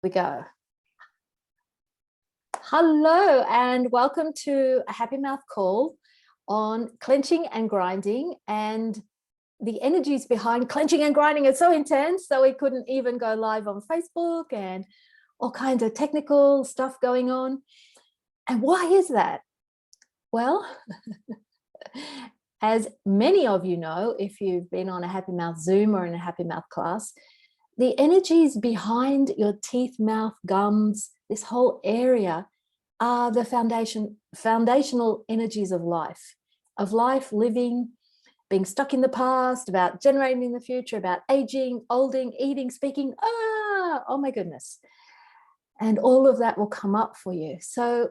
we go. Hello and welcome to a Happy Mouth call on clenching and grinding, and the energies behind clenching and grinding are so intense so we couldn't even go live on Facebook, and all kinds of technical stuff going on. And why is that? Well, as many of you know, if you've been on a Happy Mouth Zoom or in a Happy Mouth class, the energies behind your teeth, mouth, gums, this whole area are the foundational energies of life, living, being stuck in the past, about generating in the future, about aging, olding, eating, speaking. Oh my goodness. And all of that will come up for you. So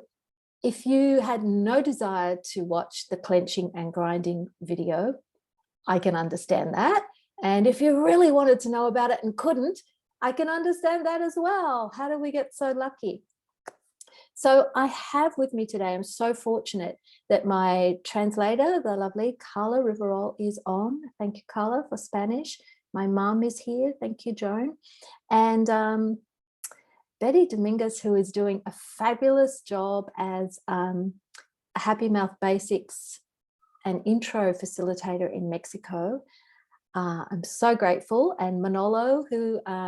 if you had no desire to watch the clenching and grinding video, I can understand that. And if you really wanted to know about it and couldn't, I can understand that as well. How do we get so lucky? So I have with me today, I'm so fortunate that my translator, the lovely Carla Riverol, is on. Thank you, Carla, for Spanish. My mom is here. Thank you, Joan. And Betty Dominguez, who is doing a fabulous job as a Happy Mouth Basics and Intro facilitator in Mexico. I'm so grateful. And Manolo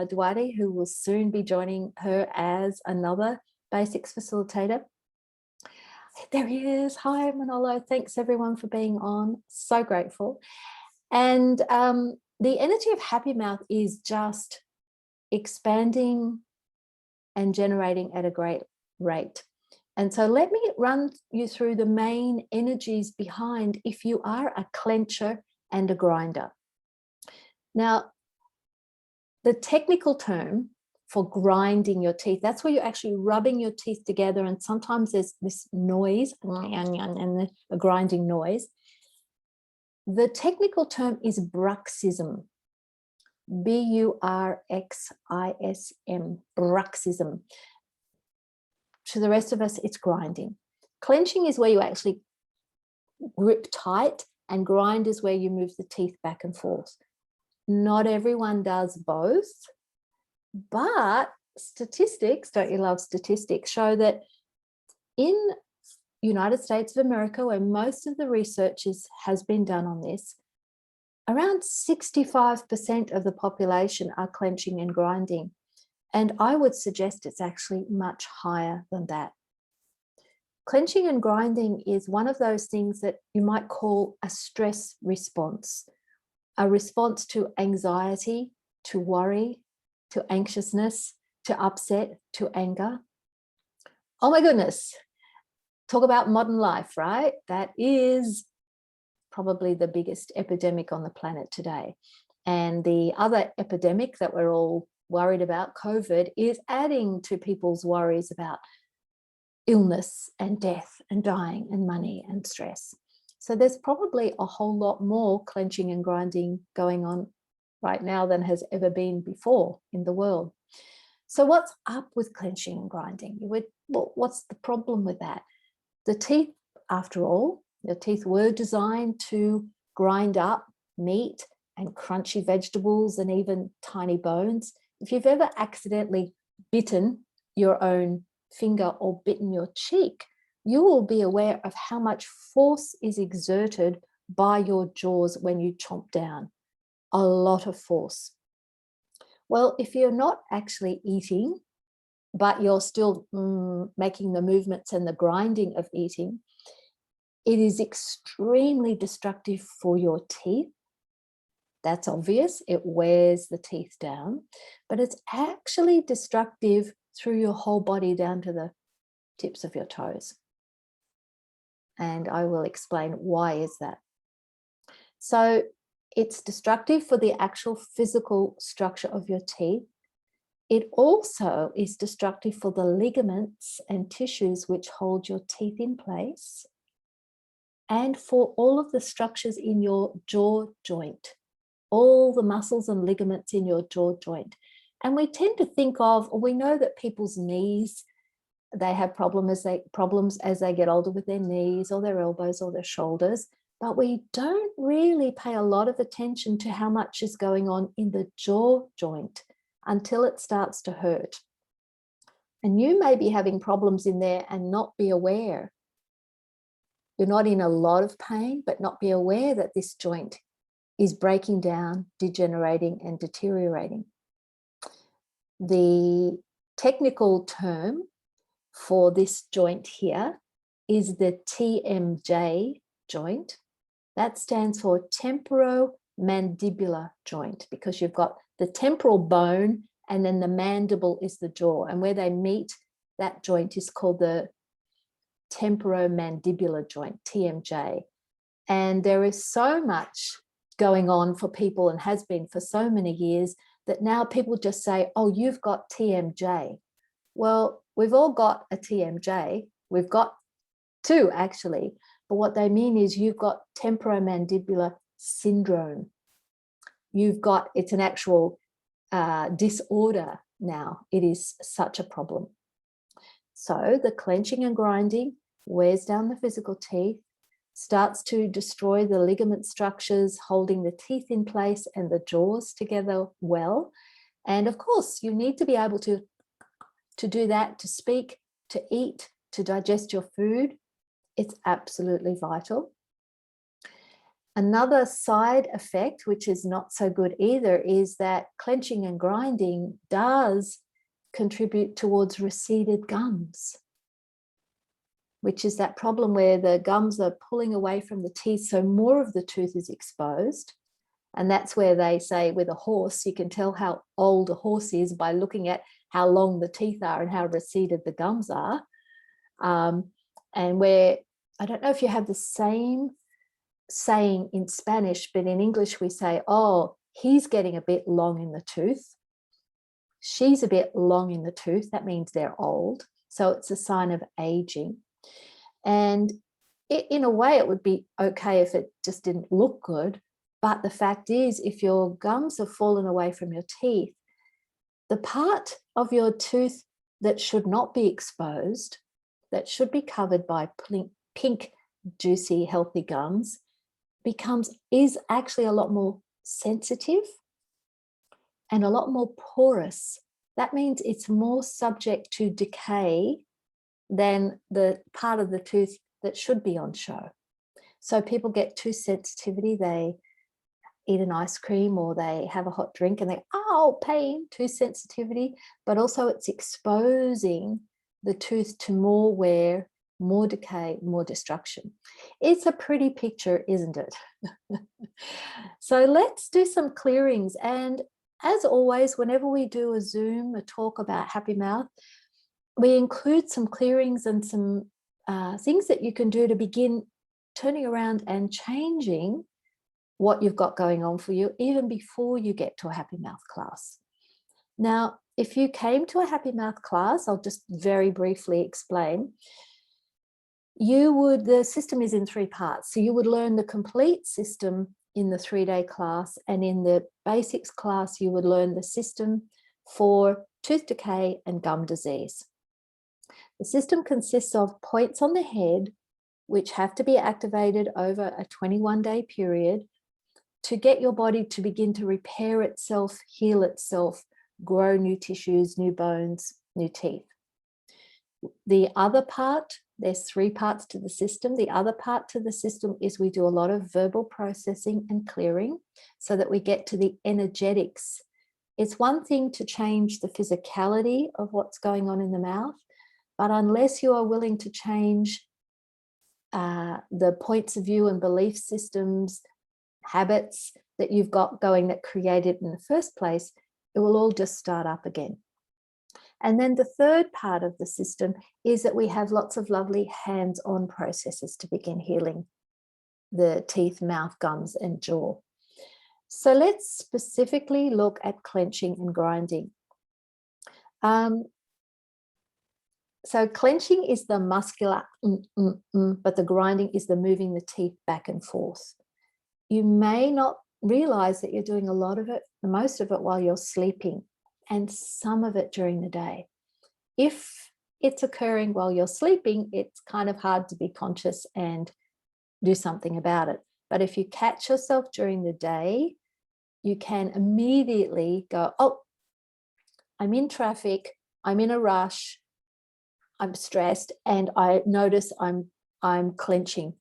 Duarte, who will soon be joining her as another Basics facilitator. There he is. Hi, Manolo. Thanks everyone for being on. So grateful. And the energy of Happy Mouth is just expanding and generating at a great rate. And so let me run you through the main energies behind if you are a clencher and a grinder. Now, the technical term for grinding your teeth, that's where you're actually rubbing your teeth together, and sometimes there's this noise and a grinding noise. The technical term is bruxism. B-U-R-X-I-S-M, bruxism. To the rest of us, it's grinding. Clenching is where you actually grip tight, and grind is where you move the teeth back and forth. Not everyone does both, but statistics, don't you love statistics, show that in United States of America, where most of the research has been done on this, around 65% of the population are clenching and grinding. And I would suggest it's actually much higher than that. Clenching and grinding is one of those things that you might call a stress response, a response to anxiety, to worry, to anxiousness, to upset, to anger. Oh my goodness. Talk about modern life, right? That is probably the biggest epidemic on the planet today. And the other epidemic that we're all worried about, COVID, is adding to people's worries about illness and death and dying and money and stress. So there's probably a whole lot more clenching and grinding going on right now than has ever been before in the world. So what's up with clenching and grinding? What's the problem with that? The teeth, after all, your teeth were designed to grind up meat and crunchy vegetables and even tiny bones. If you've ever accidentally bitten your own finger or bitten your cheek, you will be aware of how much force is exerted by your jaws when you chomp down. A lot of force. Well, if you're not actually eating, but you're still making the movements and the grinding of eating, it is extremely destructive for your teeth. That's obvious. It wears the teeth down, but it's actually destructive through your whole body down to the tips of your toes. And I will explain why is that. So it's destructive for the actual physical structure of your teeth. It also is destructive for the ligaments and tissues which hold your teeth in place, and for all of the structures in your jaw joint, all the muscles and ligaments in your jaw joint. And we tend to think of, or we know that people's knees, they have problems as they get older with their knees or their elbows or their shoulders, but we don't really pay a lot of attention to how much is going on in the jaw joint until it starts to hurt. And you may be having problems in there and not be aware. You're not in a lot of pain, but not be aware that this joint is breaking down, degenerating, and deteriorating. The technical term for this joint here is the TMJ joint. That stands for temporomandibular joint, because you've got the temporal bone and then the mandible is the jaw. And where they meet, that joint is called the temporomandibular joint, TMJ. And there is so much going on for people, and has been for so many years, that now people just say, oh, you've got TMJ. Well, we've all got a TMJ. We've got two, actually. But what they mean is you've got temporomandibular syndrome. You've got, it's an actual disorder now. It is such a problem. So the clenching and grinding wears down the physical teeth, starts to destroy the ligament structures holding the teeth in place and the jaws together well. And of course, you need to be able to do that, to speak, to eat, to digest your food. It's absolutely vital. Another side effect, which is not so good either, is that clenching and grinding does contribute towards receded gums, which is that problem where the gums are pulling away from the teeth, so more of the tooth is exposed. And that's where they say with a horse, you can tell how old a horse is by looking at how long the teeth are and how receded the gums are. And where, I don't know if you have the same saying in Spanish, but in English we say, oh, he's getting a bit long in the tooth. She's a bit long in the tooth. That means they're old. So it's a sign of aging. And in a way, it would be okay if it just didn't look good. But the fact is, if your gums have fallen away from your teeth, the part of your tooth that should not be exposed, that should be covered by pink, juicy, healthy gums, is actually a lot more sensitive and a lot more porous. That means it's more subject to decay than the part of the tooth that should be on show. So people get tooth sensitivity, they eat an ice cream or they have a hot drink and they, oh, pain, tooth sensitivity, but also it's exposing the tooth to more wear, more decay, more destruction. It's a pretty picture, isn't it? So let's do some clearings. And as always, whenever we do a Zoom, a talk about happy mouth, we include some clearings and some things that you can do to begin turning around and changing what you've got going on for you, even before you get to a happy mouth class. Now, if you came to a happy mouth class, I'll just very briefly explain. The system is in 3 parts. So you would learn the complete system in the 3-day class, and in the basics class, you would learn the system for tooth decay and gum disease. The system consists of points on the head, which have to be activated over a 21-day period to get your body to begin to repair itself, heal itself, grow new tissues, new bones, new teeth. The other part, there's 3 parts to the system. The other part to the system is we do a lot of verbal processing and clearing so that we get to the energetics. It's one thing to change the physicality of what's going on in the mouth, but unless you are willing to change the points of view and belief systems, habits that you've got going that created in the first place, it will all just start up again. And then the third part of the system is that we have lots of lovely hands-on processes to begin healing the teeth, mouth, gums, and jaw. So let's specifically look at clenching and grinding. So clenching is the muscular, but the grinding is the moving the teeth back and forth. You may not realize that you're doing a lot of it, most of it while you're sleeping, and some of it during the day. If it's occurring while you're sleeping, it's kind of hard to be conscious and do something about it. But if you catch yourself during the day, you can immediately go, oh, I'm in traffic, I'm in a rush, I'm stressed and I notice I'm clenching.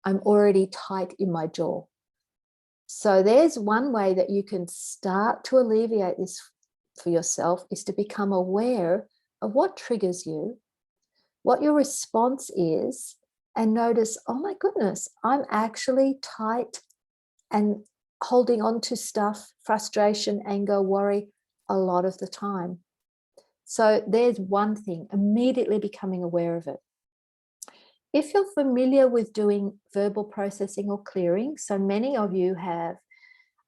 I'm already tight in my jaw. So there's one way that you can start to alleviate this for yourself, is to become aware of what triggers you, what your response is, and notice, oh my goodness, I'm actually tight and holding on to stuff, frustration, anger, worry, a lot of the time. So there's one thing, immediately becoming aware of it. If you're familiar with doing verbal processing or clearing, so many of you have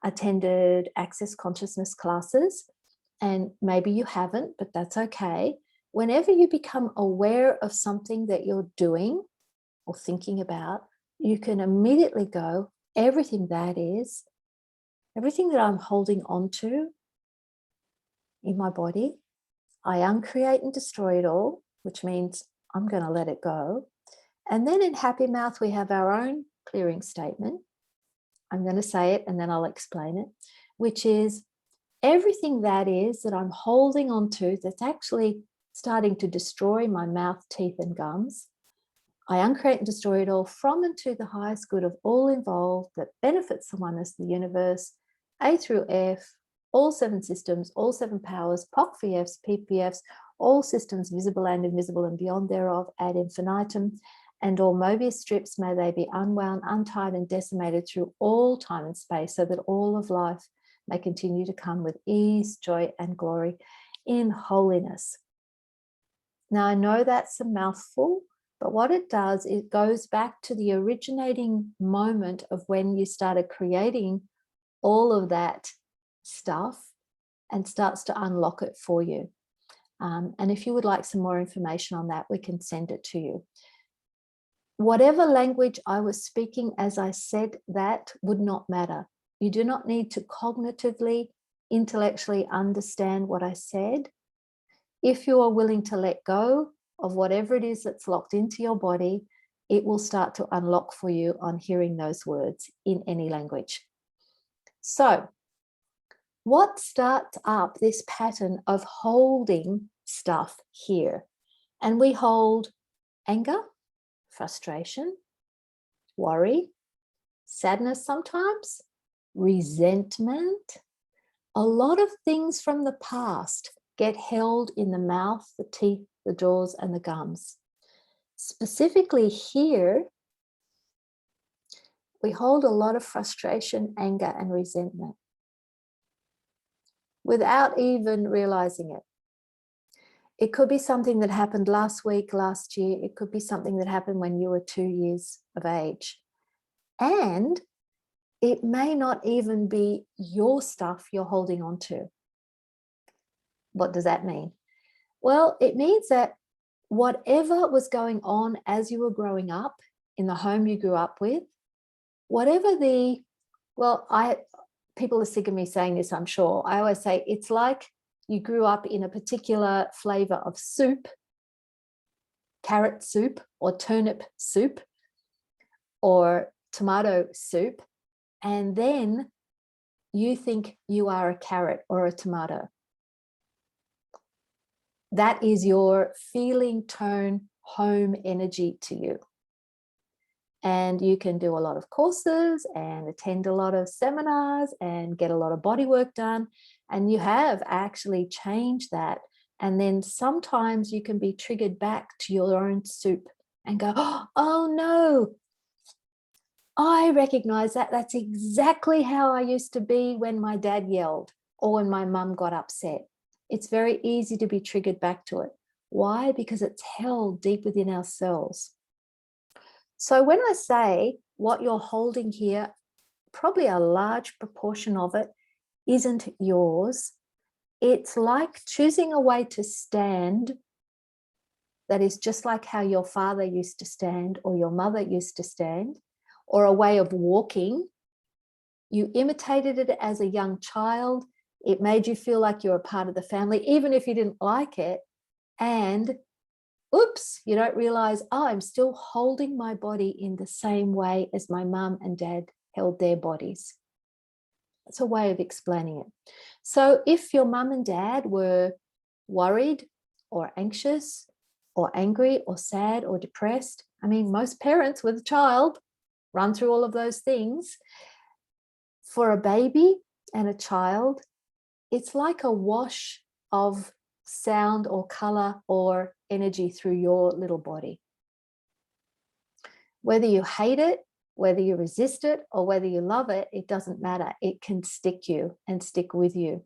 attended Access Consciousness classes, and maybe you haven't, but that's okay. Whenever you become aware of something that you're doing or thinking about, you can immediately go, everything that I'm holding on to in my body, I uncreate and destroy it all, which means I'm going to let it go. And then in Happy Mouth, we have our own clearing statement. I'm going to say it and then I'll explain it, which is everything that I'm holding on to that's actually starting to destroy my mouth, teeth, and gums. I uncreate and destroy it all from and to the highest good of all involved that benefits the oneness of the universe, A through F, all 7 systems, all 7 powers, POC-VFs, PPFs, all systems visible and invisible and beyond thereof ad infinitum, and all Mobius strips, may they be unwound, untied, and decimated through all time and space, so that all of life may continue to come with ease, joy, and glory in holiness. Now, I know that's a mouthful, but what it does, it goes back to the originating moment of when you started creating all of that stuff and starts to unlock it for you. And if you would like some more information on that, we can send it to you. Whatever language I was speaking as I said that would not matter. You do not need to cognitively, intellectually understand what I said. If you are willing to let go of whatever it is that's locked into your body, it will start to unlock for you on hearing those words in any language. So, what starts up this pattern of holding stuff here? And we hold anger, frustration, worry, sadness sometimes, resentment. A lot of things from the past get held in the mouth, the teeth, the jaws, and the gums. Specifically here, we hold a lot of frustration, anger, and resentment without even realizing it. It could be something that happened last week, last year. It could be something that happened when you were 2 years of age. And it may not even be your stuff you're holding on to. What does that mean? Well, it means that whatever was going on as you were growing up in the home you grew up with, whatever people are sick of me saying this, I'm sure. I always say it's like you grew up in a particular flavor of soup, carrot soup or turnip soup or tomato soup, and then you think you are a carrot or a tomato. That is your feeling, tone, home energy to you. And you can do a lot of courses and attend a lot of seminars and get a lot of body work done. And you have actually changed that. And then sometimes you can be triggered back to your own soup and go, oh no, I recognize that. That's exactly how I used to be when my dad yelled or when my mum got upset. It's very easy to be triggered back to it. Why? Because it's held deep within ourselves. So when I say what you're holding here, probably a large proportion of it isn't yours. It's like choosing a way to stand that is just like how your father used to stand or your mother used to stand, or a way of walking. You imitated it as a young child. It made you feel like you're a part of the family, even if you didn't like it. And oops, you don't realize, I'm still holding my body in the same way as my mum and dad held their bodies. That's a way of explaining it. So if your mum and dad were worried or anxious or angry or sad or depressed. I mean, most parents with a child run through all of those things. For a baby and a child, it's like a wash of sound or color or energy through your little body. Whether you hate it, whether you resist it, or whether you love it, it doesn't matter. It can stick you and stick with you.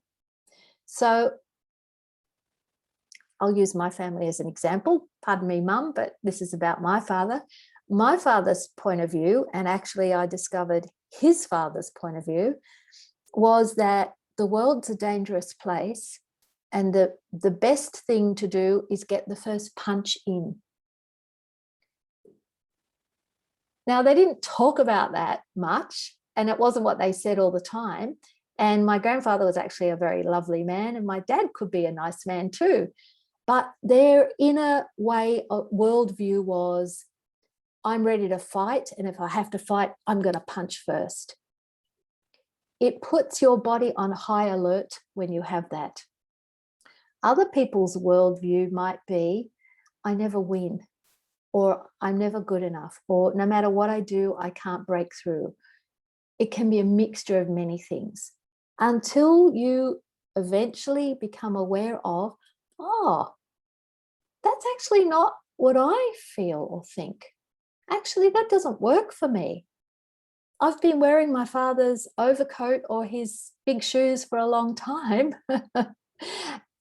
So I'll use my family as an example. Pardon me, Mum, but this is about my father. My father's point of view, and actually I discovered his father's point of view, was that the world's a dangerous place and the best thing to do is get the first punch in. Now, they didn't talk about that much, and it wasn't what they said all the time. And my grandfather was actually a very lovely man, and my dad could be a nice man too. But their inner way of worldview was, I'm ready to fight, and if I have to fight, I'm going to punch first. It puts your body on high alert when you have that. Other people's worldview might be, I never win, or I'm never good enough, or no matter what I do, I can't break through. It can be a mixture of many things until you eventually become aware of, oh, that's actually not what I feel or think. Actually, that doesn't work for me. I've been wearing my father's overcoat or his big shoes for a long time,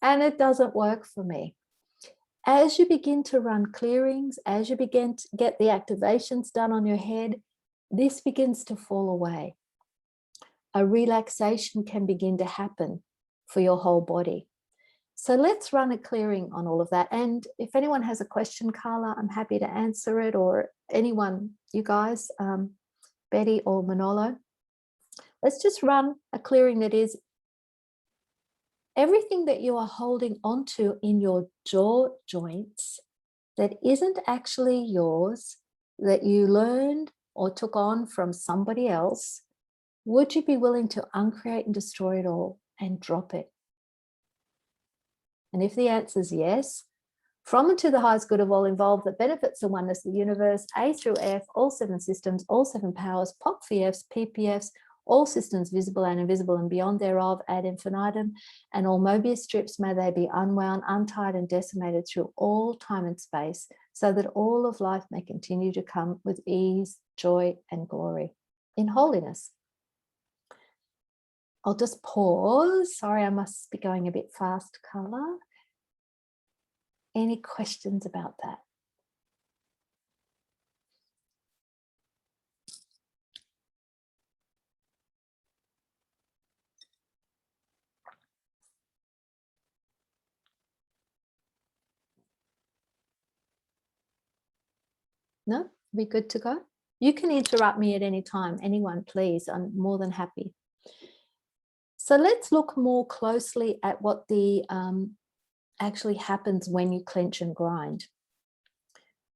and it doesn't work for me. As you begin to run clearings, as you begin to get the activations done on your head, this begins to fall away. A relaxation can begin to happen for your whole body. So let's run a clearing on all of that. And if anyone has a question, Carla, I'm happy to answer it, or anyone, you guys, Betty or Manolo. Let's just run a clearing that is everything that you are holding onto in your jaw joints that isn't actually yours, that you learned or took on from somebody else. Would you be willing to uncreate and destroy it all and drop it? And if the answer is yes, from and to the highest good of all involved that benefits the oneness of the universe, A through F, all 7 systems, all 7 powers, POC, PPFs, all systems visible and invisible and beyond thereof ad infinitum, and all Mobius strips, may they be unwound, untied and decimated through all time and space, so that all of life may continue to come with ease, joy and glory in holiness. I'll just pause. Sorry, I must be going a bit fast, Carla. Any questions about that? No? Be good to go? You can interrupt me at any time. Anyone, please. I'm more than happy. So let's look more closely at what the actually happens when you clench and grind.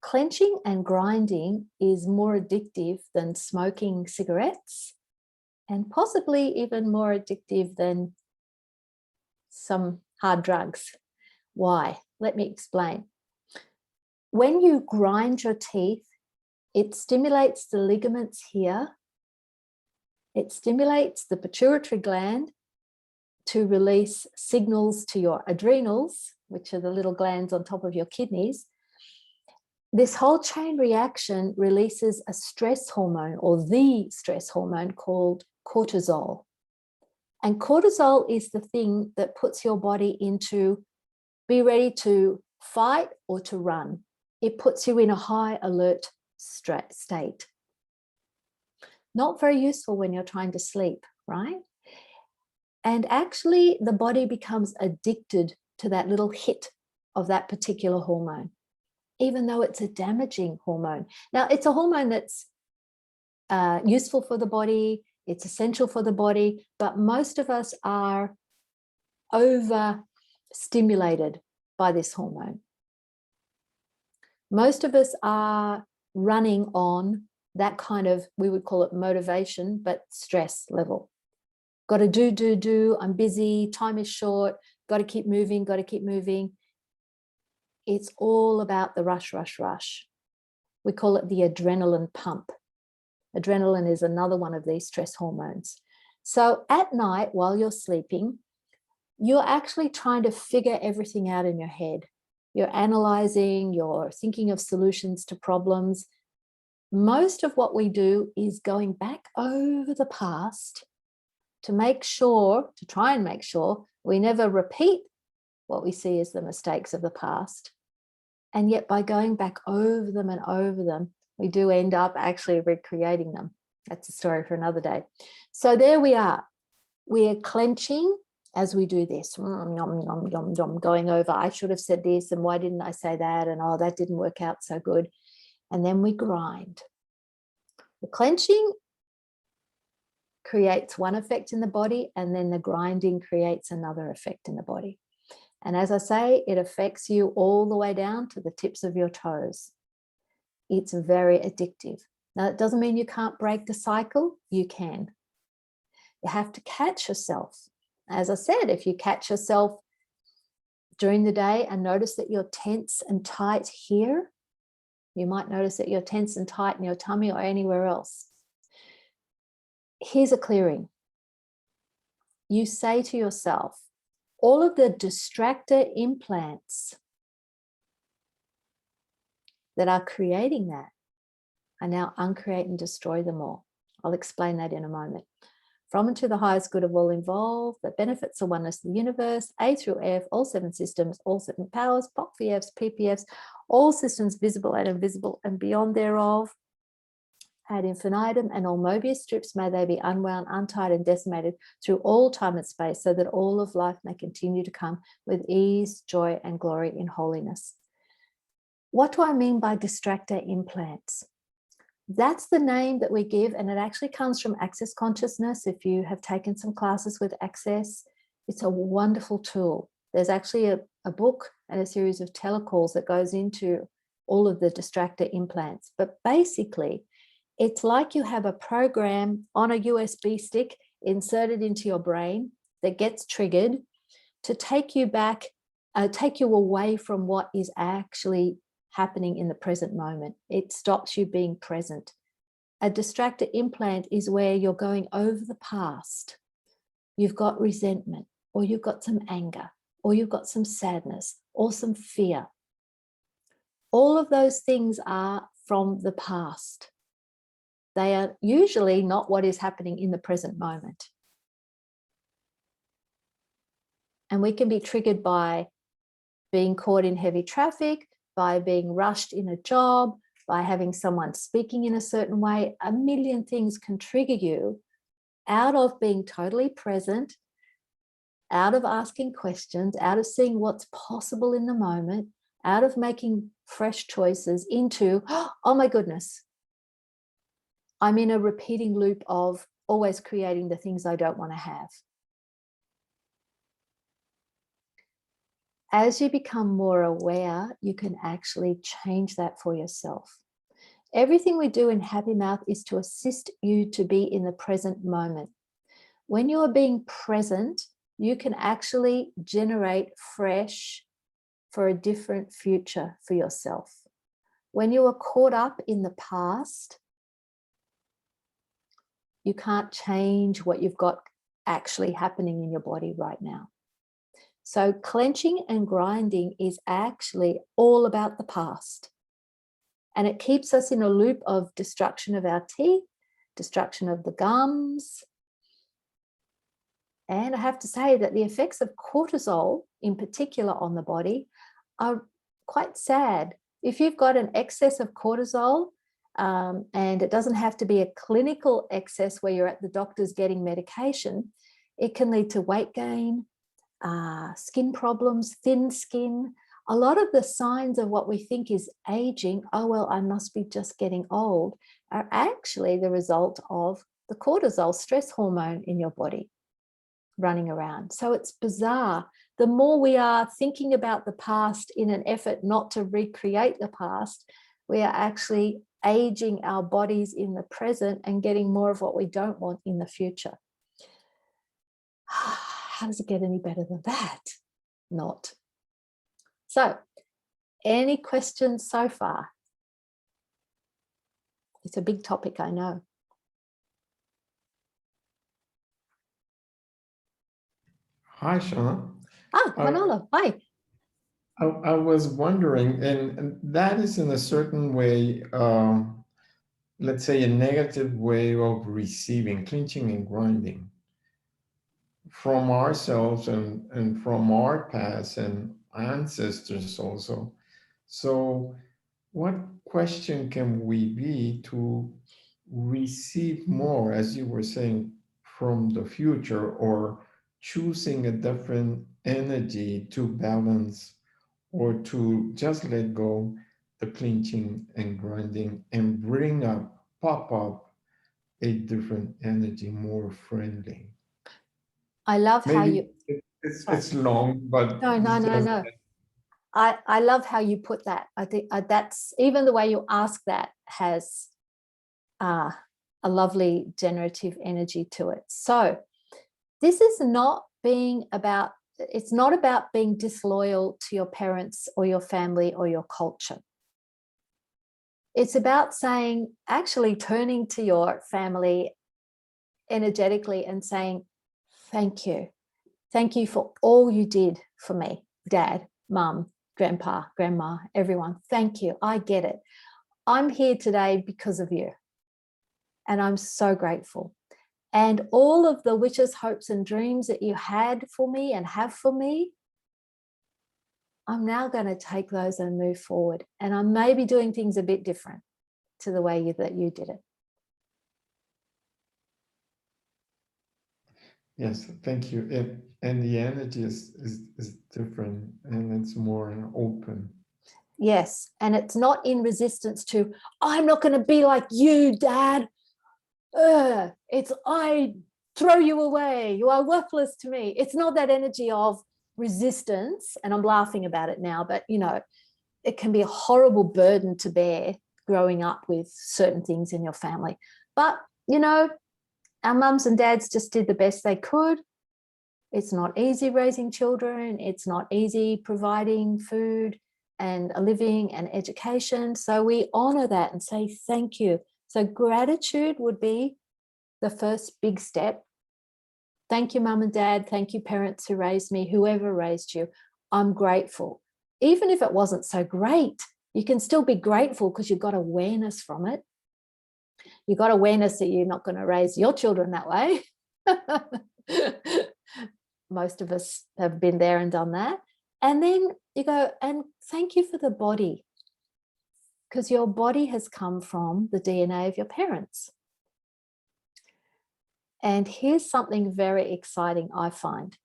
Clenching and grinding is more addictive than smoking cigarettes, and possibly even more addictive than some hard drugs. Why? Let me explain. When you grind your teeth, it stimulates the ligaments here. It stimulates the pituitary gland to release signals to your adrenals, which are the little glands on top of your kidneys. This whole chain reaction releases a stress hormone, or the stress hormone, called cortisol. And cortisol is the thing that puts your body into be ready to fight or to run. It puts you in a high alert state. Not very useful when you're trying to sleep, right? And actually, the body becomes addicted to that little hit of that particular hormone, even though it's a damaging hormone. Now, it's a hormone that's useful for the body, it's essential for the body, but most of us are overstimulated by this hormone. Most of us are running on that kind of, we would call it motivation, but stress level. Got to do, I'm busy, time is short, got to keep moving, got to keep moving. it's all about the rush, rush, rush. We call it the adrenaline pump. Adrenaline is another one of these stress hormones. So at night, while you're sleeping, you're actually trying to figure everything out in your head. You're analyzing, you're thinking of solutions to problems. Most of what we do is going back over the past to try and make sure we never repeat what we see as the mistakes of the past. And yet by going back over them and over them, we do end up actually recreating them. That's a story for another day. So there we are. We are clenching as we do this, nom, nom, nom, nom, going over, I should have said this, and why didn't I say that? And oh, that didn't work out so good. And then we grind. The clenching creates one effect in the body, and then the grinding creates another effect in the body. And as I say, it affects you all the way down to the tips of your toes. It's very addictive. Now, it doesn't mean you can't break the cycle. You can. You have to catch yourself. As I said, if you catch yourself during the day and notice that you're tense and tight here, you might notice that you're tense and tight in your tummy or anywhere else. Here's a clearing. You say to yourself, all of the distractor implants that are creating that, I now uncreate and destroy them all. I'll explain that in a moment. From and to the highest good of all involved, that benefits the oneness of the universe, A through F, all 7 systems, all 7 powers, POC-VFs, PPFs, all systems visible and invisible and beyond thereof, ad infinitum, and all Mobius strips, may they be unwound, untied, and decimated through all time and space, so that all of life may continue to come with ease, joy, and glory in holiness. What do I mean by distractor implants? That's the name that we give, and it actually comes from Access Consciousness. If you have taken some classes with Access, it's a wonderful tool. There's actually a book and a series of telecalls that goes into all of the distractor implants. But basically, it's like you have a program on a USB stick inserted into your brain that gets triggered to take you back, take you away from what is actually happening in the present moment. It stops you being present. A distractor implant is where you're going over the past. You've got resentment, or you've got some anger, or you've got some sadness, or some fear. All of those things are from the past. They are usually not what is happening in the present moment. And we can be triggered by being caught in heavy traffic, by being rushed in a job, by having someone speaking in a certain way. A million things can trigger you out of being totally present, out of asking questions, out of seeing what's possible in the moment, out of making fresh choices into, oh my goodness, I'm in a repeating loop of always creating the things I don't want to have. As you become more aware, you can actually change that for yourself. Everything we do in Happy Mouth is to assist you to be in the present moment. When you are being present, you can actually generate fresh for a different future for yourself. When you are caught up in the past, you can't change what you've got actually happening in your body right now. So clenching and grinding is actually all about the past. And it keeps us in a loop of destruction of our teeth, destruction of the gums. And I have to say that the effects of cortisol, in particular on the body, are quite sad. If you've got an excess of cortisol, and it doesn't have to be a clinical excess where you're at the doctor's getting medication, it can lead to weight gain, skin problems, thin skin. A lot of the signs of what we think is aging, oh, well, I must be just getting old, are actually the result of the cortisol stress hormone in your body running around. So it's bizarre. The more we are thinking about the past in an effort not to recreate the past, we are actually aging our bodies in the present and getting more of what we don't want in the future. How does it get any better than that? Not. So Any questions so far? It's a big topic, I know. Hi, Shauna. Manolo, hi. I was wondering, and that is in a certain way, let's say a negative way of receiving, clinching and grinding from ourselves and from our past and ancestors also. So what question can we be to receive more, as you were saying, from the future, or choosing a different energy to balance or to just let go the clinching and grinding and pop up a different energy, more friendly? I love how Maybe you, it's long, but it's just no. I love how you put that. I think that's, even the way you ask that has a lovely generative energy to it. So this is not being about, it's not about being disloyal to your parents or your family or your culture. It's about saying, actually turning to your family energetically and saying, thank you. Thank you for all you did for me, Dad, Mum, Grandpa, Grandma, everyone. Thank you. I get it. I'm here today because of you. And I'm so grateful. And all of the wishes, hopes, and dreams that you had for me and have for me, I'm now going to take those and move forward. And I may be doing things a bit different to the way that you did it. Yes, thank you. And the energy is different, and it's more open. Yes. And it's not in resistance to, I'm not going to be like you, Dad. It's, I throw you away. You are worthless to me. It's not that energy of resistance. And I'm laughing about it now, but you know, it can be a horrible burden to bear growing up with certain things in your family. But, you know, our mums and dads just did the best they could. It's not easy raising children. It's not easy providing food and a living and education. So we honor that and say thank you. So gratitude would be the first big step. Thank you, mum and dad. Thank you, parents who raised me, whoever raised you. I'm grateful. Even if it wasn't so great, you can still be grateful because you've got awareness from it. You've got awareness that you're not going to raise your children that way. Most of us have been there and done that. And then you go, and thank you for the body, because your body has come from the DNA of your parents. And here's something very exciting I find.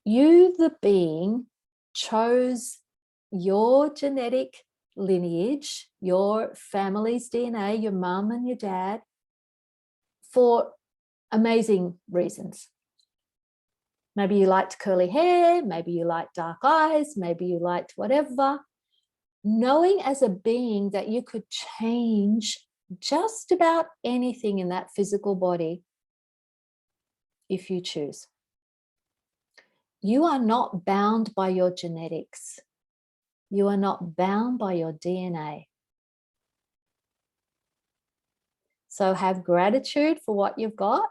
You, the being, chose your genetic lineage, your family's DNA, your mum and your dad, for amazing reasons. Maybe you liked curly hair, maybe you liked dark eyes, maybe you liked whatever. Knowing as a being that you could change just about anything in that physical body if you choose. You are not bound by your genetics. You are not bound by your DNA. So have gratitude for what you've got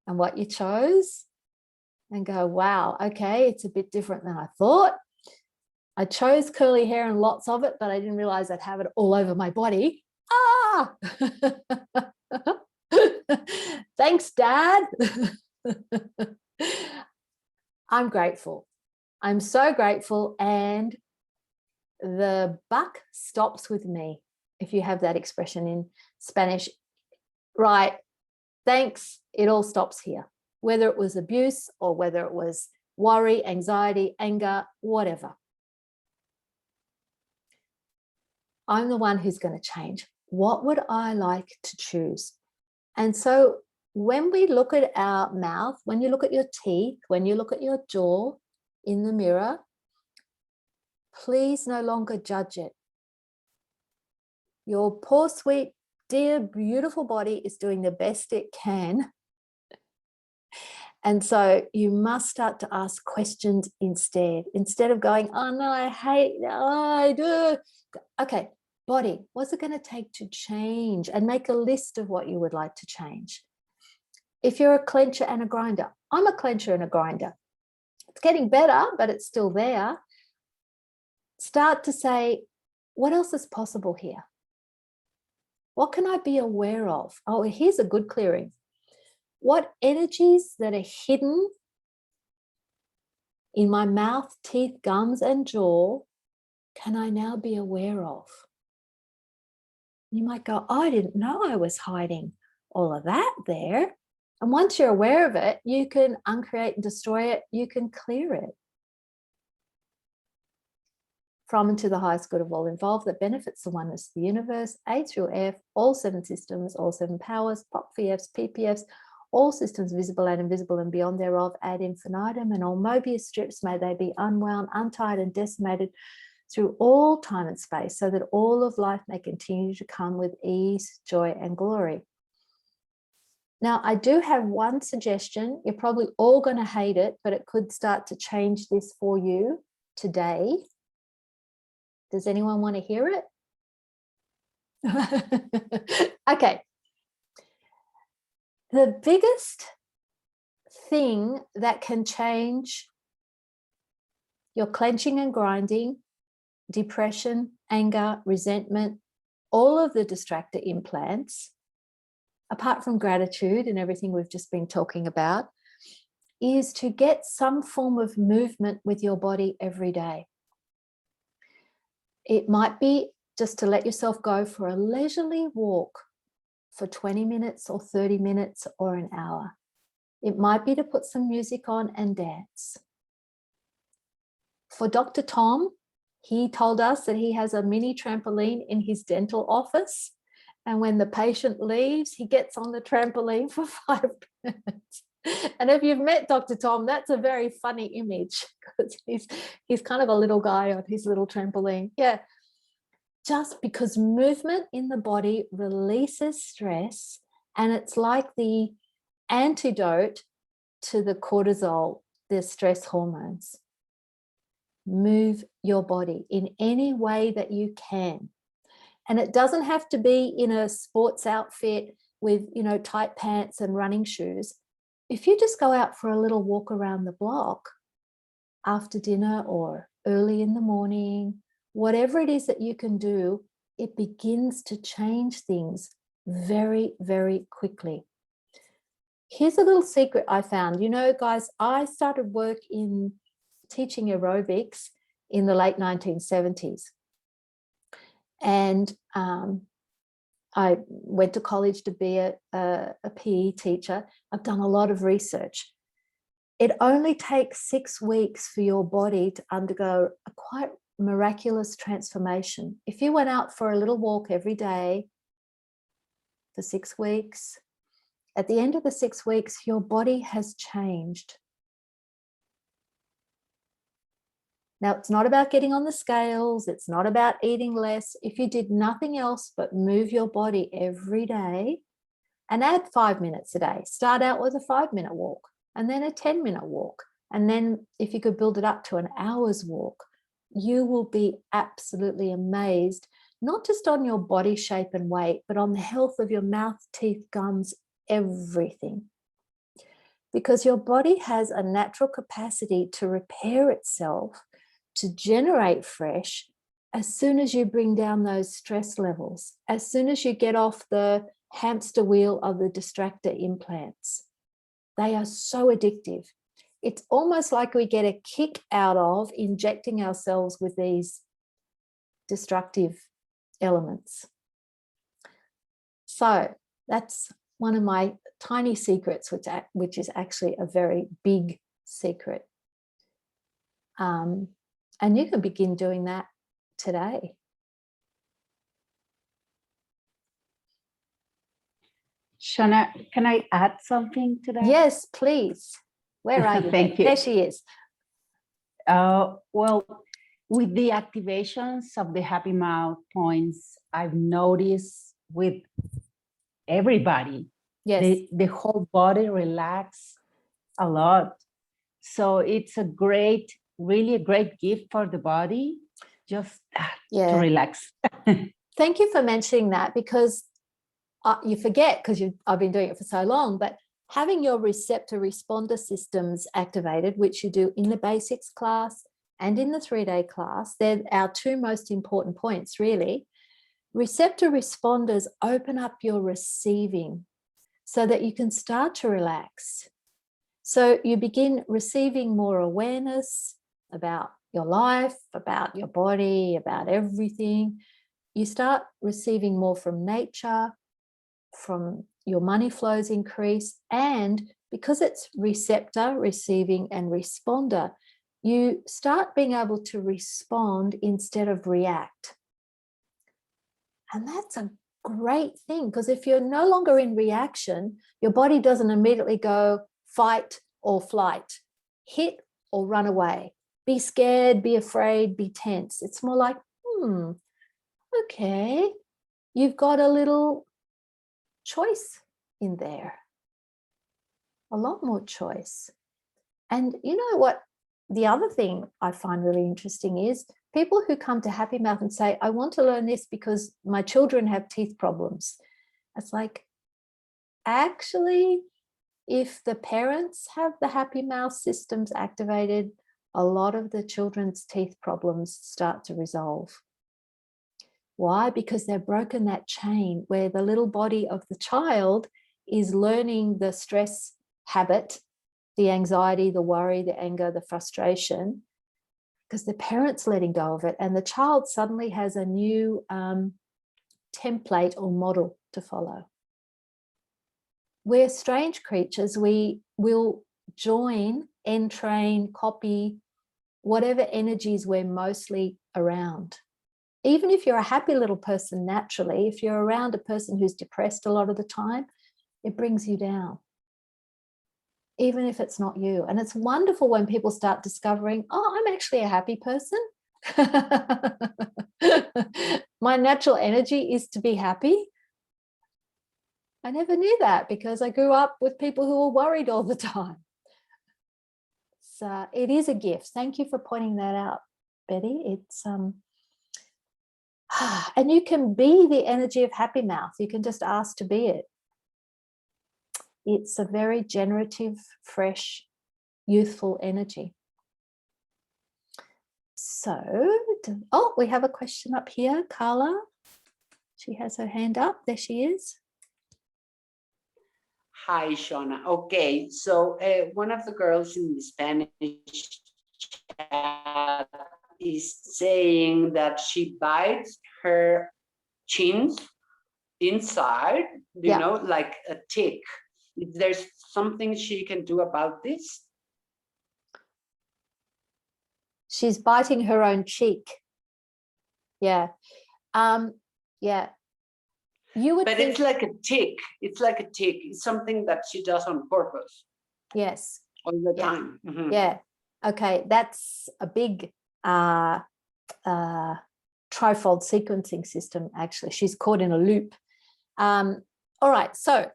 and what you chose, and go, wow, okay, it's a bit different than I thought. I chose curly hair and lots of it, but I didn't realize I'd have it all over my body. Ah! Thanks, Dad. I'm grateful. I'm so grateful. And the buck stops with me, if you have that expression in Spanish. Right, thanks, it all stops here. Whether it was abuse or whether it was worry, anxiety, anger, whatever. I'm the one who's going to change. What would I like to choose? And so when we look at our mouth, when you look at your teeth, when you look at your jaw in the mirror, please no longer judge it. Your poor, sweet, dear, beautiful body is doing the best it can. And so you must start to ask questions instead of going, oh no, I hate, oh, I do. Okay, body, what's it going to take to change? And make a list of what you would like to change. If you're a clencher and a grinder, I'm a clencher and a grinder. It's getting better, but it's still there. Start to say, what else is possible here? What can I be aware of? Oh, here's a good clearing. What energies that are hidden in my mouth, teeth, gums, and jaw can I now be aware of? You might go, oh, I didn't know I was hiding all of that there. And once you're aware of it, you can uncreate and destroy it. You can clear it. From and to the highest good of all involved that benefits the oneness of the universe, A through F, all 7 systems, all 7 powers, POP-VFs, PPFs, all systems visible and invisible and beyond thereof, ad infinitum, and all Mobius strips, may they be unwound, untied, and decimated through all time and space, so that all of life may continue to come with ease, joy, and glory. Now, I do have one suggestion. You're probably all going to hate it, but it could start to change this for you today. Does anyone want to hear it? Okay. The biggest thing that can change your clenching and grinding, depression, anger, resentment, all of the distractor implants, apart from gratitude and everything we've just been talking about, is to get some form of movement with your body every day. It might be just to let yourself go for a leisurely walk for 20 minutes or 30 minutes or an hour. It might be to put some music on and dance. For Dr. Tom, he told us that he has a mini trampoline in his dental office. And when the patient leaves, he gets on the trampoline for 5 minutes. And if you've met Dr. Tom, that's a very funny image because he's kind of a little guy on his little trampoline. Yeah. Just because movement in the body releases stress, and it's like the antidote to the cortisol, the stress hormones. Move your body in any way that you can. And it doesn't have to be in a sports outfit with, tight pants and running shoes. If you just go out for a little walk around the block after dinner or early in the morning, whatever it is that you can do, it begins to change things very, very quickly. Here's a little secret I found. Guys, I started work in teaching aerobics in the late 1970s. And I went to college to be a PE teacher. I've done a lot of research. It only takes 6 weeks for your body to undergo a quite miraculous transformation. If you went out for a little walk every day for 6 weeks, at the end of the 6 weeks, your body has changed. Now, it's not about getting on the scales. It's not about eating less. If you did nothing else but move your body every day and add 5 minutes a day, start out with a 5-minute walk and then a 10-minute walk. And then if you could build it up to an hour's walk, you will be absolutely amazed, not just on your body shape and weight, but on the health of your mouth, teeth, gums, everything. Because your body has a natural capacity to repair itself, to generate fresh, as soon as you bring down those stress levels, as soon as you get off the hamster wheel of the distractor implants. They are so addictive. It's almost like we get a kick out of injecting ourselves with these destructive elements. So that's one of my tiny secrets, which is actually a very big secret. And you can begin doing that today. Shona, can I add something to that? Yes, please. Where are you? Thank you. There she is. Well, with the activations of the happy mouth points, I've noticed with everybody, Yes. the whole body relax. a lot. So it's a great, really a great gift for the body, just to relax. Thank you for mentioning that, because you forget, because I've been doing it for so long, but having your receptor responder systems activated, which you do in the basics class and in the 3-day class, they're our two most important points, really. Receptor responders open up your receiving so that you can start to relax. So you begin receiving more awareness about your life, about your body, about everything. You start receiving more from nature, from your money flows increase, and because it's receptor, receiving, and responder, you start being able to respond instead of react. And that's a great thing, because if you're no longer in reaction, your body doesn't immediately go fight or flight, hit or run away, be scared, be afraid, be tense. It's more like, okay, you've got a little choice in there, a lot more choice. And you know what? The other thing I find really interesting is people who come to Happy Mouth and say, I want to learn this because my children have teeth problems. It's like, actually, if the parents have the Happy Mouth systems activated, a lot of the children's teeth problems start to resolve. Why? Because they've broken that chain where the little body of the child is learning the stress habit, the anxiety, the worry, the anger, the frustration, because the parent's letting go of it, and the child suddenly has a new template or model to follow. We're strange creatures. We will join, entrain, copy whatever energies we're mostly around. Even if you're a happy little person naturally, if you're around a person who's depressed a lot of the time, it brings you down, even if it's not you. And it's wonderful when people start discovering, oh, I'm actually a happy person. My natural energy is to be happy. I never knew that because I grew up with people who were worried all the time. So it is a gift. Thank you for pointing that out, Betty. It's and you can be the energy of Happy Mouth. You can just ask to be it. It's a very generative, fresh, youthful energy. So, oh, we have a question up here, Carla. She has her hand up. There she is. Hi, Shona. Okay, so one of the girls in the Spanish chat is saying that she bites her chins inside, you know, like a tick. If there's something she can do about this? She's biting her own cheek. Yeah. Yeah. You would but think, it's like a tick. It's like a tick. It's something that she does on purpose. Yes. All the time. Mm-hmm. Yeah. Okay. That's a big trifold sequencing system, actually. She's caught in a loop. All right. So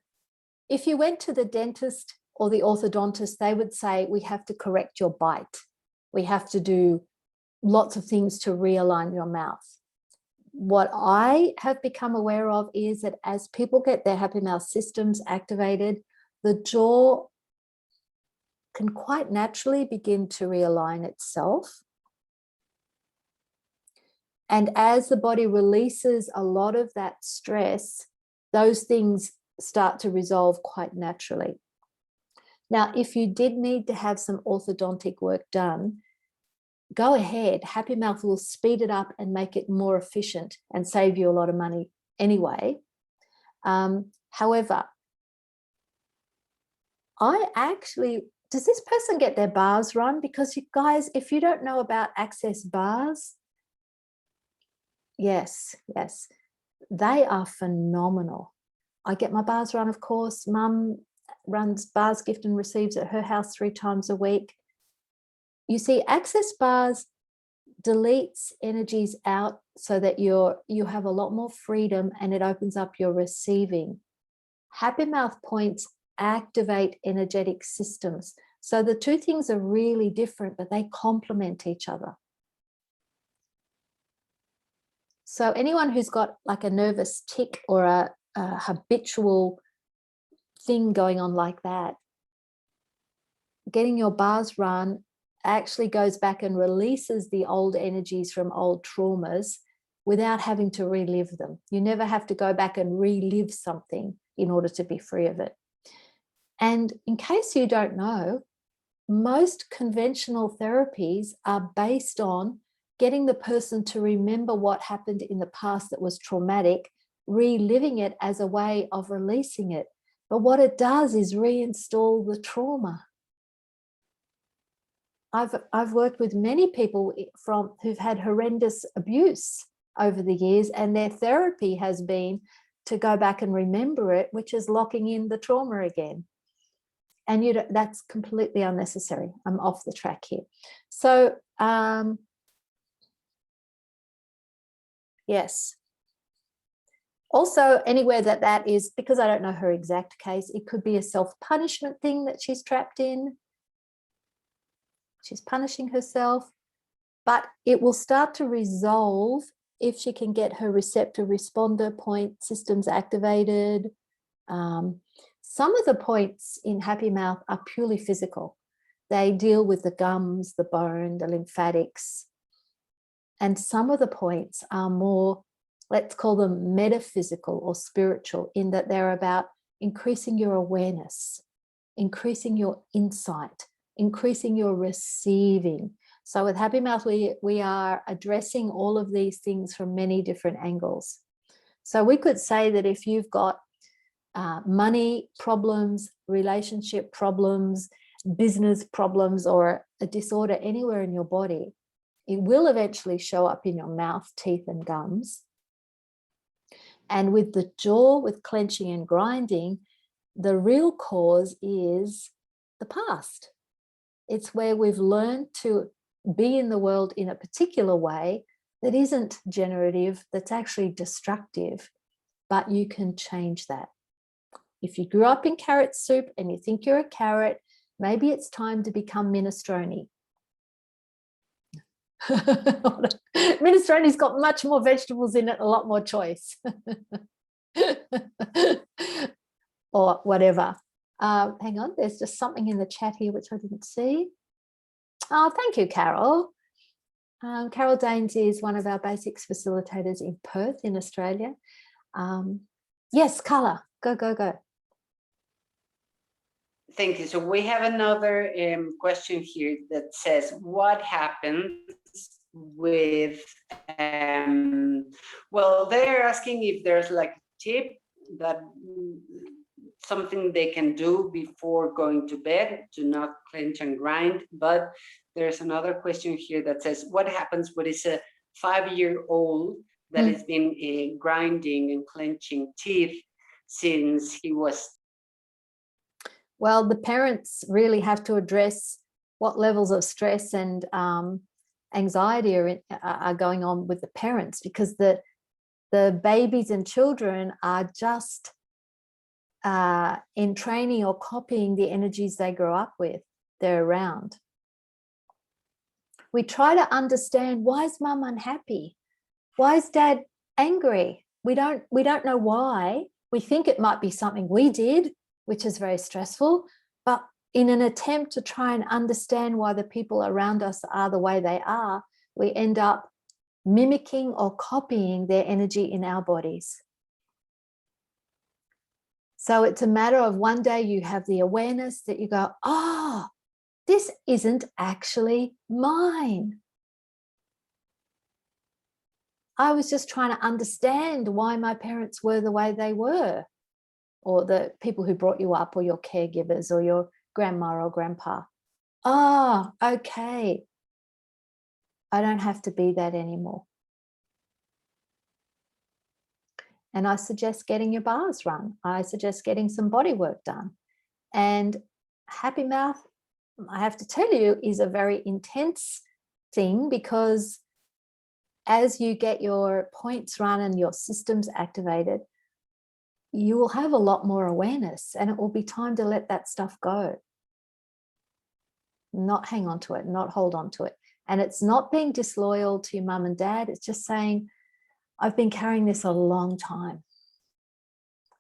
if you went to the dentist or the orthodontist, they would say, we have to correct your bite. We have to do lots of things to realign your mouth. What I have become aware of is that as people get their Happy Mouth systems activated, the jaw can quite naturally begin to realign itself. And as the body releases a lot of that stress, those things start to resolve quite naturally. Now, if you did need to have some orthodontic work done, go ahead. Happy Mouth will speed it up and make it more efficient and save you a lot of money anyway. However, does this person get their bars run? Because you guys, if you don't know about Access bars, yes, they are phenomenal. I get my bars run, of course. Mum runs Bars Gift and Receives at her house 3 times a week. You see, Access bars deletes energies out so that you have a lot more freedom, and it opens up your receiving. Happy Mouth points activate energetic systems. So the two things are really different, but they complement each other. So anyone who's got like a nervous tic or a habitual thing going on like that, getting your bars run actually goes back and releases the old energies from old traumas without having to relive them. You never have to go back and relive something in order to be free of it. And in case you don't know, most conventional therapies are based on getting the person to remember what happened in the past that was traumatic, reliving it as a way of releasing it. But what it does is reinstall the trauma. I've worked with many people who've had horrendous abuse over the years, and their therapy has been to go back and remember it, which is locking in the trauma again. And that's completely unnecessary. I'm off the track here. So yes. Also, anywhere that is, because I don't know her exact case, it could be a self-punishment thing that she's trapped in. She's punishing herself, but it will start to resolve if she can get her receptor responder point systems activated. Some of the points in Happy Mouth are purely physical. They deal with the gums, the bone, the lymphatics. And some of the points are more, let's call them metaphysical or spiritual, in that they're about increasing your awareness, increasing your insight, increasing your receiving. So with Happy Mouth, we are addressing all of these things from many different angles. So we could say that if you've got money problems, relationship problems, business problems, or a disorder anywhere in your body, it will eventually show up in your mouth, teeth, and gums. And with the jaw, with clenching and grinding, the real cause is the past. It's where we've learned to be in the world in a particular way that isn't generative, that's actually destructive, but you can change that. If you grew up in carrot soup and you think you're a carrot, maybe it's time to become minestrone. Minestrone's got much more vegetables in it, a lot more choice. Or whatever. Hang on, there's just something in the chat here which I didn't see. Oh, thank you, Carol. Carol Daines is one of our basics facilitators in Perth in Australia. Yes, Carla, go. Thank you. So we have another question here that says, what happens with, well, they're asking if there's like a tip that something they can do before going to bed to not clench and grind. But there's another question here that says, what happens when it's a 5-year-old that has been grinding and clenching teeth since he was? Well, the parents really have to address what levels of stress and anxiety are going on with the parents, because the babies and children are just in training or copying the energies they grow up with, they're around. We try to understand, why is mum unhappy? Why is dad angry? We don't know why. We think it might be something we did, which is very stressful, but in an attempt to try and understand why the people around us are the way they are, we end up mimicking or copying their energy in our bodies. So it's a matter of one day you have the awareness that you go, oh, this isn't actually mine. I was just trying to understand why my parents were the way they were, or the people who brought you up, or your caregivers, or your grandma or grandpa. Oh, okay. I don't have to be that anymore. And I suggest getting your bars run. I suggest getting some body work done. And Happy Mouth, I have to tell you, is a very intense thing, because as you get your points run and your systems activated, you will have a lot more awareness, and it will be time to let that stuff go. not hang on to it, not hold on to it. And it's not being disloyal to your mum and dad. It's just saying, I've been carrying this a long time.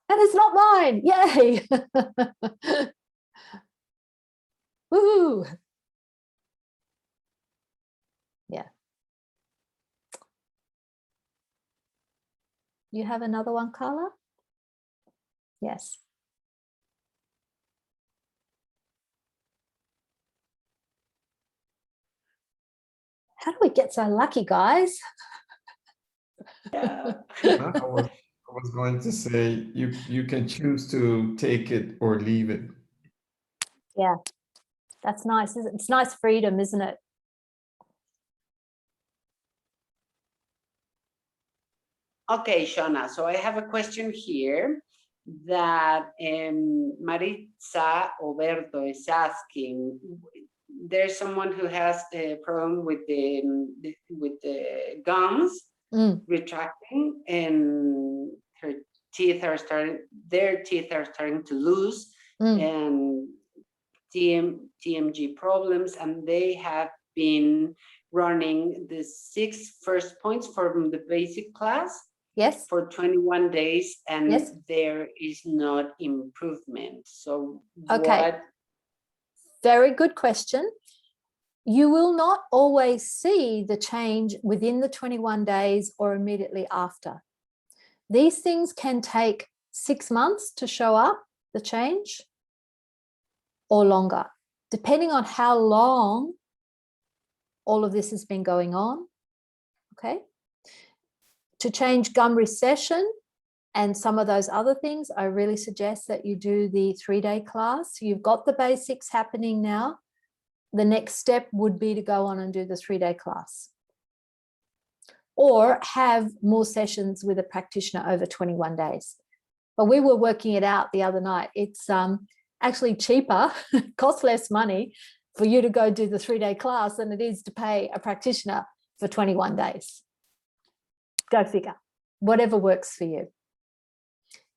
And it's not mine. Yay. Woohoo. Yeah. You have another one, Carla? Yes. How do we get so lucky, guys? Yeah. I was going to say you can choose to take it or leave it. Yeah, that's nice. It's nice freedom, isn't it? Okay, Shona, so I have a question here that Maritza Oberto is asking. There's someone who has a problem with the gums retracting, and their teeth are starting to lose, and TMG problems, and they have been running the 6 first points from the basic class. Yes. For 21 days, and yes. there is not improvement. So okay. What? Very good question. You will not always see the change within the 21 days or immediately after. These things can take 6 months to show up, the change, or longer, depending on how long all of this has been going on. Okay. To change gum recession and some of those other things, I really suggest that you do the 3-day class. You've got the basics happening now. The next step would be to go on and do the 3-day class, or have more sessions with a practitioner over 21 days. But we were working it out the other night. It's actually cheaper, costs less money for you to go do the 3-day class than it is to pay a practitioner for 21 days. Go figure, whatever works for you.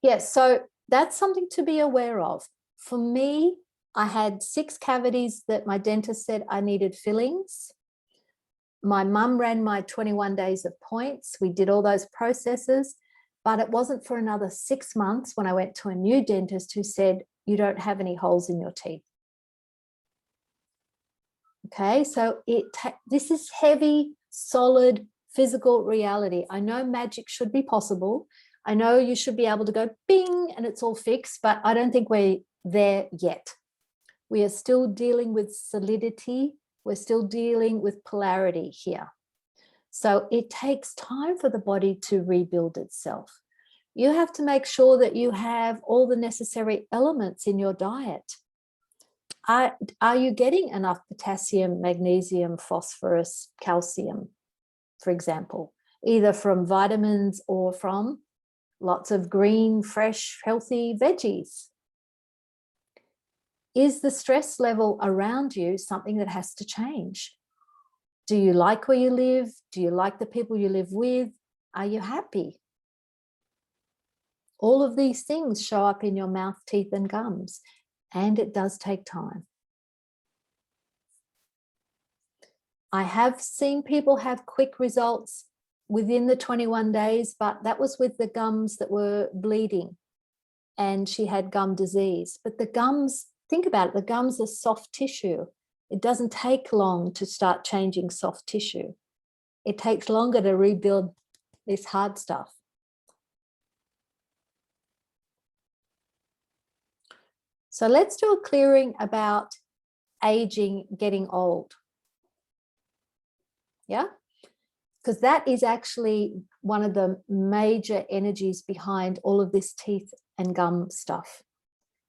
Yes, so that's something to be aware of. For me, I had 6 cavities that my dentist said I needed fillings. My mum ran my 21 days of points. We did all those processes, but it wasn't for another 6 months when I went to a new dentist who said, you don't have any holes in your teeth. Okay, so this is heavy, solid, physical reality. I know magic should be possible. I know you should be able to go bing and it's all fixed, but I don't think we're there yet. We are still dealing with solidity. We're still dealing with polarity here. So it takes time for the body to rebuild itself. You have to make sure that you have all the necessary elements in your diet. Are you getting enough potassium, magnesium, phosphorus, calcium, for example, either from vitamins or from lots of green, fresh, healthy veggies? Is the stress level around you something that has to change? Do you like where you live? Do you like the people you live with? Are you happy? All of these things show up in your mouth, teeth, and gums, and it does take time. I have seen people have quick results within the 21 days, but that was with the gums that were bleeding and she had gum disease. But the gums, think about it, the gums are soft tissue. It doesn't take long to start changing soft tissue. It takes longer to rebuild this hard stuff. So let's do a clearing about aging, getting old. Yeah, because that is actually one of the major energies behind all of this teeth and gum stuff.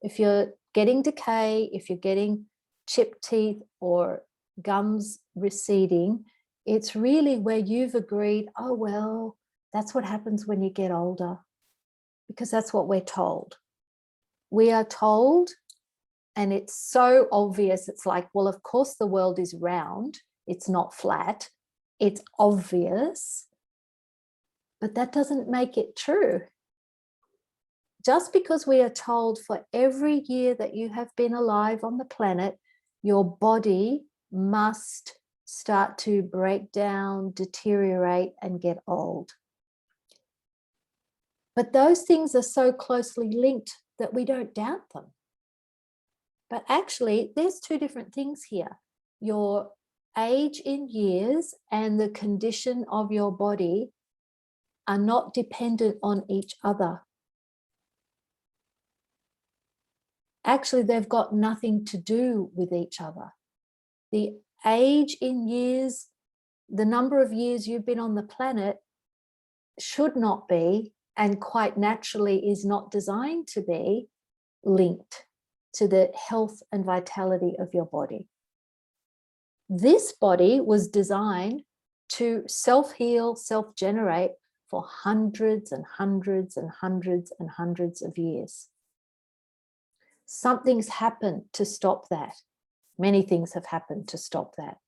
If you're getting decay, if you're getting chipped teeth or gums receding, it's really where you've agreed, oh, well, that's what happens when you get older, because that's what we're told. We are told, and it's so obvious, it's like, well, of course the world is round, it's not flat. It's obvious, but that doesn't make it true. Just because we are told for every year that you have been alive on the planet, your body must start to break down, deteriorate, and get old. But those things are so closely linked that we don't doubt them. But actually, there's two different things here. Your age in years and the condition of your body are not dependent on each other. Actually, they've got nothing to do with each other. The age in years, the number of years you've been on the planet should not be, and quite naturally is not designed to be, linked to the health and vitality of your body. This body was designed to self-heal, self-generate for hundreds and hundreds and hundreds and hundreds of years. Something's happened to stop that. Many things have happened to stop that.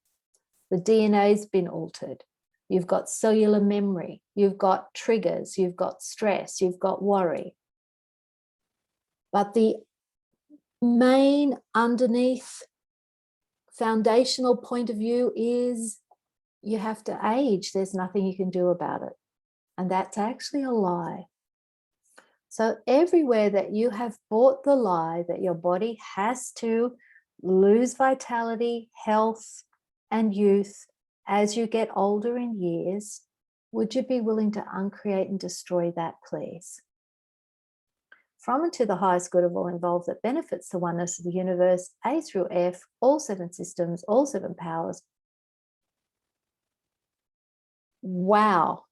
The DNA's been altered. You've got cellular memory. You've got triggers. You've got stress. You've got worry. But the main underneath foundational point of view is you have to age. There's nothing you can do about it. And that's actually a lie. So everywhere that you have bought the lie that your body has to lose vitality, health, and youth as you get older in years, would you be willing to uncreate and destroy that, please? From and to the highest good of all involved that benefits the oneness of the universe, A through F, all seven systems, all seven powers. Wow.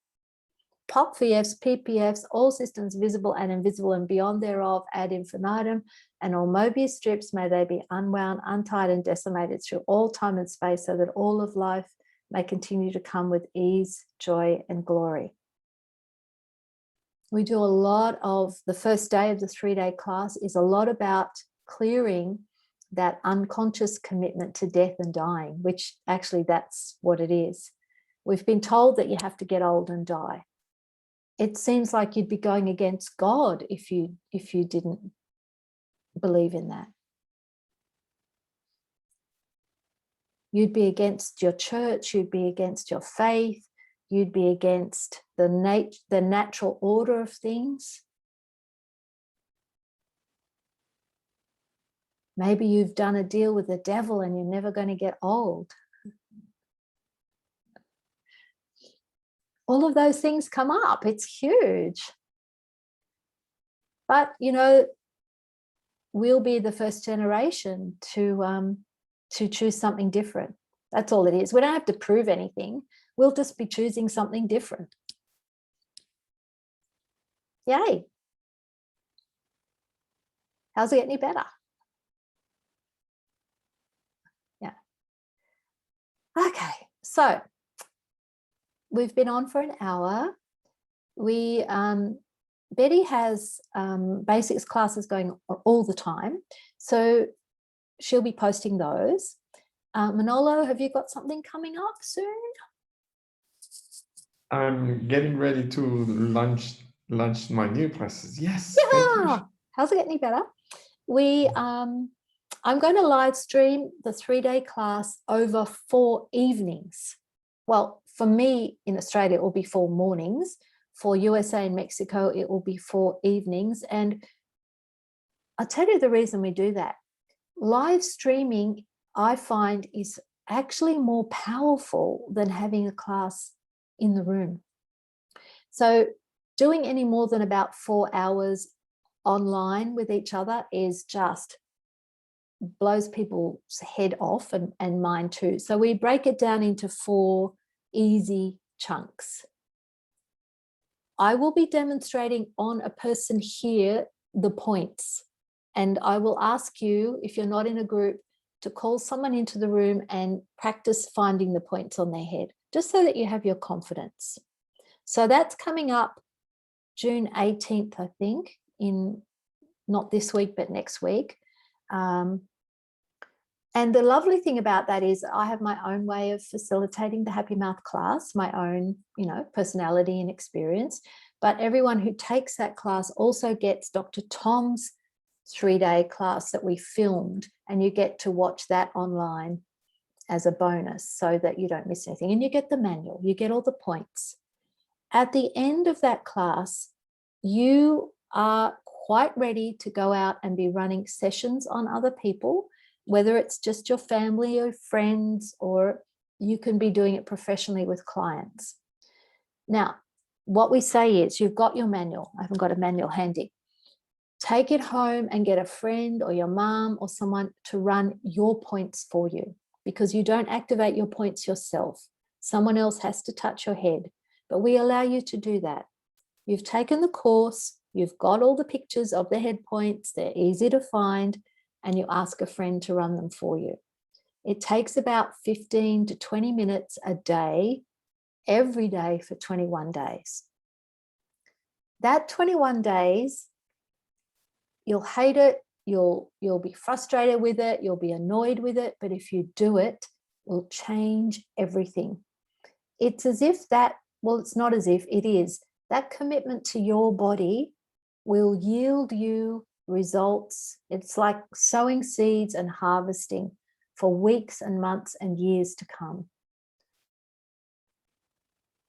POC VFs, PPFs, all systems visible and invisible and beyond thereof ad infinitum, and all Mobius strips, may they be unwound, untied and decimated through all time and space so that all of life may continue to come with ease, joy and glory. We do a lot of, the first day of the 3-day class is a lot about clearing that unconscious commitment to death and dying, which actually that's what it is. We've been told that you have to get old and die. It seems like you'd be going against God if you didn't believe in that. You'd be against your church, you'd be against your faith, you'd be against the natural order of things. Maybe you've done a deal with the devil and you're never going to get old. All of those things come up. It's huge. But, you know, we'll be the first generation to choose something different. That's all it is. We don't have to prove anything. We'll just be choosing something different. Yay. How's it get any better? Yeah. Okay, so we've been on for an hour. Betty has basics classes going all the time, so she'll be posting those. Manolo, have you got something coming up soon? I'm getting ready to launch my new classes. Yes. Yeah. How's it get any better? I'm going to live stream the 3-day class over 4 evenings. Well, for me in Australia, it will be 4 mornings. For USA and Mexico, it will be 4 evenings. And I'll tell you the reason we do that. Live streaming, I find, is actually more powerful than having a class in the room. So doing any more than about 4 hours online with each other is just blows people's head off and mine too. So we break it down into 4 easy chunks. I will be demonstrating on a person here the points, and I will ask you, if you're not in a group, to call someone into the room and practice finding the points on their head, just so that you have your confidence. So that's coming up June 18th, I think, in not this week, but next week. And the lovely thing about that is I have my own way of facilitating the Happy Mouth class, my own, you know, personality and experience. But everyone who takes that class also gets Dr. Tom's 3-day class that we filmed, and you get to watch that online as a bonus so that you don't miss anything. And you get the manual, you get all the points. At the end of that class, you are quite ready to go out and be running sessions on other people, whether it's just your family or friends, or you can be doing it professionally with clients. Now, what we say is, you've got your manual. I haven't got a manual handy. Take it home and get a friend or your mom or someone to run your points for you, because you don't activate your points yourself. Someone else has to touch your head, but we allow you to do that. You've taken the course, you've got all the pictures of the head points, they're easy to find, and you ask a friend to run them for you. It takes about 15 to 20 minutes a day, every day for 21 days. That 21 days, you'll hate it, you'll be frustrated with it, you'll be annoyed with it, but if you do it, it will change everything. It's as if that, well, it's not as if, it is. That commitment to your body will yield you results. It's like sowing seeds and harvesting for weeks and months and years to come.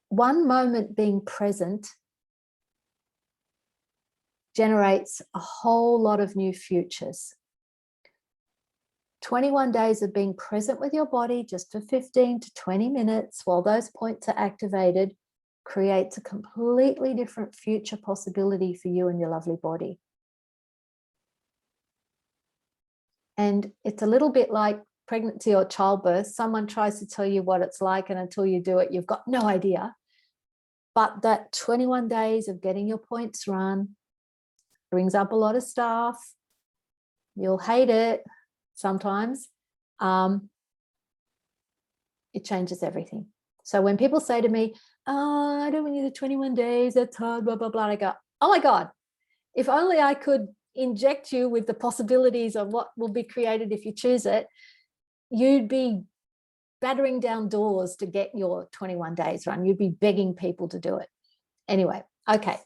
One moment being present generates a whole lot of new futures. 21 days of being present with your body just for 15 to 20 minutes while those points are activated creates a completely different future possibility for you and your lovely body. And it's a little bit like pregnancy or childbirth. Someone tries to tell you what it's like, and until you do it, you've got no idea. But that 21 days of getting your points run brings up a lot of stuff. You'll hate it sometimes. It changes everything. So when people say to me, oh, I don't want you the 21 days, that's hard, blah, blah, blah, I go, oh my God, if only I could inject you with the possibilities of what will be created if you choose it, you'd be battering down doors to get your 21 days run. You'd be begging people to do it. Anyway, okay.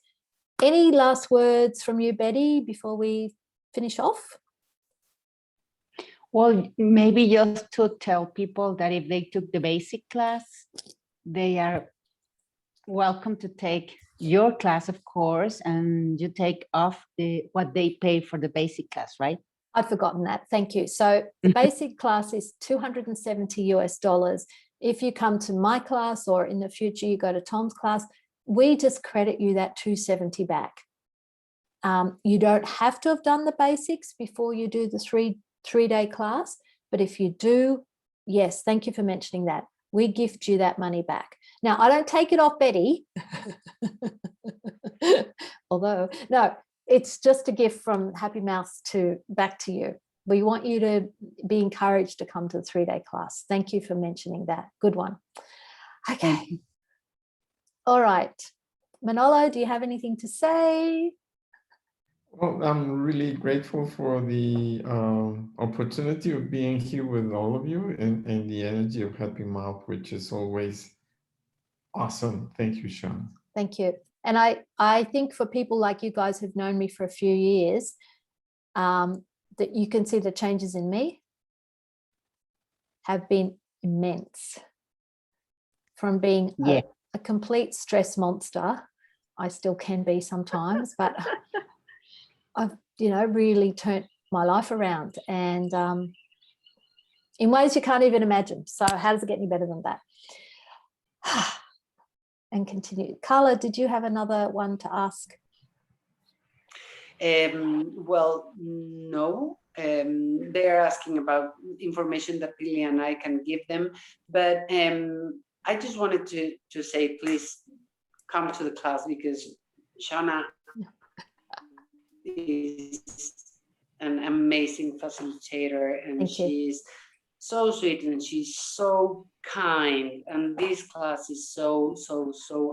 Any last words from you, Betty, before we finish off? Well, maybe just to tell people that if they took the basic class, they are welcome to take your class, of course, and you take off what they pay for the basic class, right? I'd forgotten that. Thank you. So the basic class is $270 US. If you come to my class, or in the future you go to Tom's class, we just credit you that $270 back. You don't have to have done the basics before you do the three-day class, but if you do, yes, thank you for mentioning that. We gift you that money back. Now, I don't take it off Betty, although, no, it's just a gift from Happy Mouse back to you. We want you to be encouraged to come to the 3-day class. Thank you for mentioning that. Good one. Okay. All right. Manolo, do you have anything to say? Well, I'm really grateful for the opportunity of being here with all of you, and the energy of Happy Mouth, which is always awesome. Thank you, Sean. Thank you. And I think for people like you guys who've known me for a few years, that you can see the changes in me have been immense. From being a complete stress monster, I still can be sometimes, but I've, really turned my life around, and in ways you can't even imagine. So how does it get any better than that? And continue. Carla, did you have another one to ask? Well, no. They're asking about information that Billy and I can give them, but I just wanted to say, please come to the class, because Shauna is an amazing facilitator, and she's so sweet, and she's so kind, and this class is so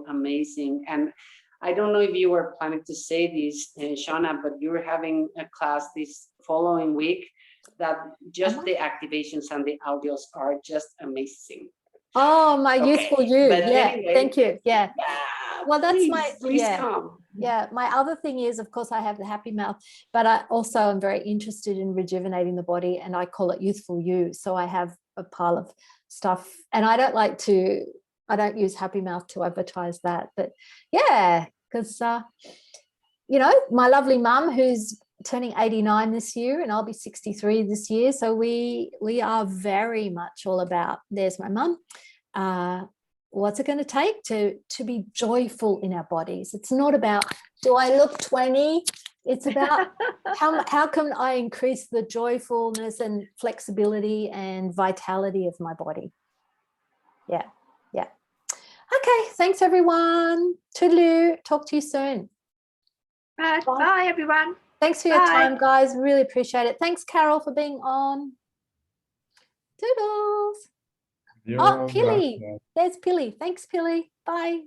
amazing. And I don't know if you were planning to say this, Shauna, but you're having a class this following week that just the activations and the audios are just amazing. Oh, my youthful you. Yeah, anyway, thank you. Yeah. Well, that's my, Please yeah. come. Yeah, my other thing is, of course, I have the happy mouth, but I also am very interested in rejuvenating the body, and I call it youthful you. So I have a pile of stuff, and I don't use happy mouth to advertise that, but yeah, because you know, my lovely mum who's turning 89 this year, and I'll be 63 this year. So we are very much all about, there's my mum. What's it going to take to be joyful in our bodies? It's not about, do I look 20? It's about how can I increase the joyfulness and flexibility and vitality of my body? Yeah. Okay, thanks everyone. Toodaloo. Talk to you soon. Bye, everyone. Thanks for your Bye. time, guys. Really appreciate it. Thanks, Carol, for being on. Toodles. You're Oh, Pilly. welcome. There's Pilly. Thanks, Pilly. Bye.